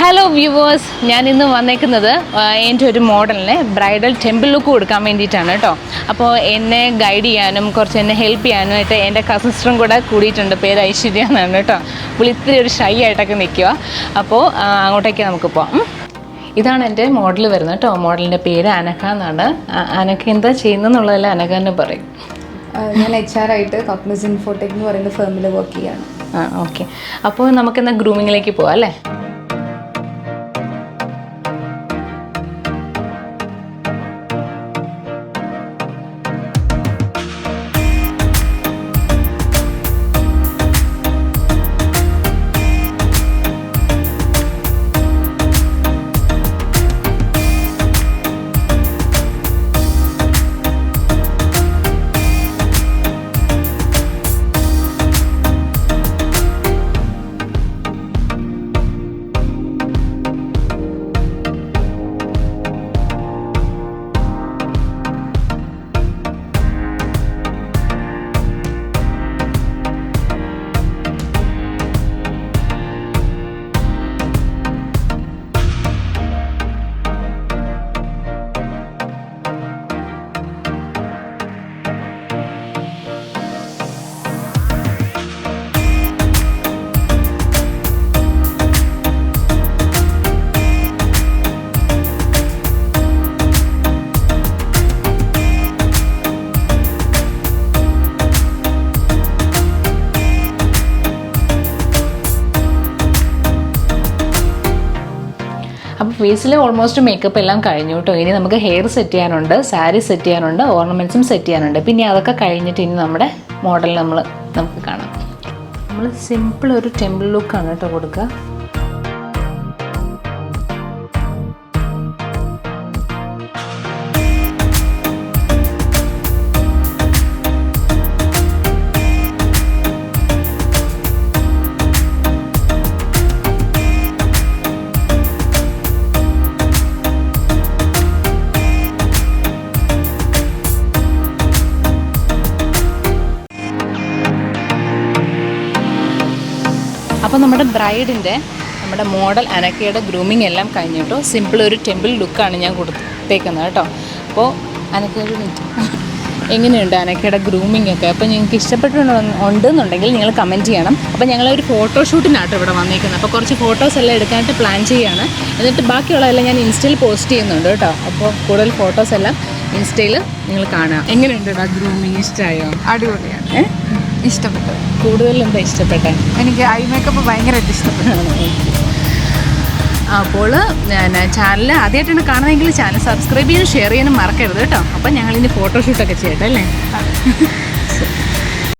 Hello viewers, ഞാൻ ഇന്ന് വന്നേക്കുന്നത് എൻ്റെ ഒരു മോഡലിനെ ബ്രൈഡൽ ടെമ്പിൾ ലുക്ക് കൊടുക്കാൻ വേണ്ടിയിട്ടാണ് കേട്ടോ. അപ്പോൾ എന്നെ ഗൈഡ് ചെയ്യാനും കുറച്ച് എന്നെ ഹെൽപ്പ് ചെയ്യാനായിട്ട് എൻ്റെ കസിസ്റ്ററും കൂടെ കൂടിയിട്ടുണ്ട്. പേര് ഐശ്വര്യ എന്നാണ് കേട്ടോ. പുള്ളി ഇത്തിരി ഒരു ഷൈ ആയിട്ടൊക്കെ നിൽക്കുക. അപ്പോൾ അങ്ങോട്ടേക്ക് നമുക്ക് പോവാം. ഇതാണ് എൻ്റെ മോഡൽ വരുന്നത് കേട്ടോ. മോഡലിൻ്റെ പേര് അനഘ എന്നാണ്. അനഘ എന്താ ചെയ്യുന്നതെന്നുള്ളതല്ല അനഘ എന്ന് പറയും. ഞാൻ HR ആയിട്ട് കോഗ്നിസ് ഇൻഫോടെക് എന്ന് പറയുന്ന ഫേമിൽ വർക്ക് ചെയ്യാണ്. ഓക്കെ. അപ്പോൾ നമുക്കെന്നാൽ ഗ്രൂമിങ്ങിലേക്ക് പോവാം അല്ലേ? അപ്പോൾ ഫേസിൽ ഓൾമോസ്റ്റ് മേക്കപ്പ് എല്ലാം കഴിഞ്ഞു കേട്ടോ. ഇനി നമുക്ക് ഹെയർ സെറ്റ് ചെയ്യാനുണ്ട്, സാരി സെറ്റ് ചെയ്യാനുണ്ട്, ഓർണമെൻറ്റ്സും സെറ്റ് ചെയ്യാനുണ്ട്. പിന്നെ അതൊക്കെ കഴിഞ്ഞിട്ട് ഇനി നമ്മുടെ മോഡൽ നമുക്ക് കാണാം. നമ്മൾ സിമ്പിൾ ഒരു ടെമ്പിൾ ലുക്കാണ് കേട്ടോ കൊടുക്കുക. അപ്പോൾ നമ്മുടെ നമ്മുടെ മോഡൽ അനക്കയുടെ ഗ്രൂമിങ് എല്ലാം കഴിഞ്ഞിട്ടോ. സിമ്പിൾ ഒരു ടെമ്പിൾ ലുക്കാണ് ഞാൻ കൊടുത്തേക്കുന്നത് കേട്ടോ. അപ്പോൾ അനക്കയുടെ എങ്ങനെയുണ്ട് അനക്കയുടെ ഗ്രൂമിംഗ് ഒക്കെ? അപ്പോൾ നിങ്ങൾക്ക് ഇഷ്ടപ്പെട്ടുണ്ടെന്നുണ്ടെങ്കിൽ നിങ്ങൾ കമൻറ്റ് ചെയ്യണം. അപ്പോൾ ഞങ്ങളൊരു ഫോട്ടോഷൂട്ടിനാട്ടോ ഇവിടെ വന്നിരിക്കുന്നത്. അപ്പോൾ കുറച്ച് ഫോട്ടോസ് എല്ലാം എടുക്കാനായിട്ട് പ്ലാൻ ചെയ്യുകയാണ്. എന്നിട്ട് ബാക്കിയുള്ളതെല്ലാം ഞാൻ ഇൻസ്റ്റയിൽ പോസ്റ്റ് ചെയ്യുന്നുണ്ട് കേട്ടോ. അപ്പോൾ കൂടുതൽ ഫോട്ടോസ് എല്ലാം ഇൻസ്റ്റയിൽ നിങ്ങൾ കാണുക. എങ്ങനെയുണ്ട് ഗ്രൂമിങ്? ഇഷ്ടമായോ? അടിപൊളിയാണ്, ഇഷ്ടപ്പെട്ടു. കൂടുതൽ എന്താ ഇഷ്ടപ്പെട്ടെ? എനിക്ക് ഐ മേക്കപ്പ് ഭയങ്കരമായിട്ട് ഇഷ്ടപ്പെട്ടു. അപ്പോൾ ചാനൽ ആദ്യമായിട്ടാണ് കാണുന്നതെങ്കിൽ ചാനൽ സബ്സ്ക്രൈബ് ചെയ്യാനും ഷെയർ ചെയ്യാനും മറക്കരുത് കേട്ടോ. അപ്പം ഞങ്ങളിനി ഫോട്ടോഷൂട്ടൊക്കെ ചെയ്യട്ടെ അല്ലേ?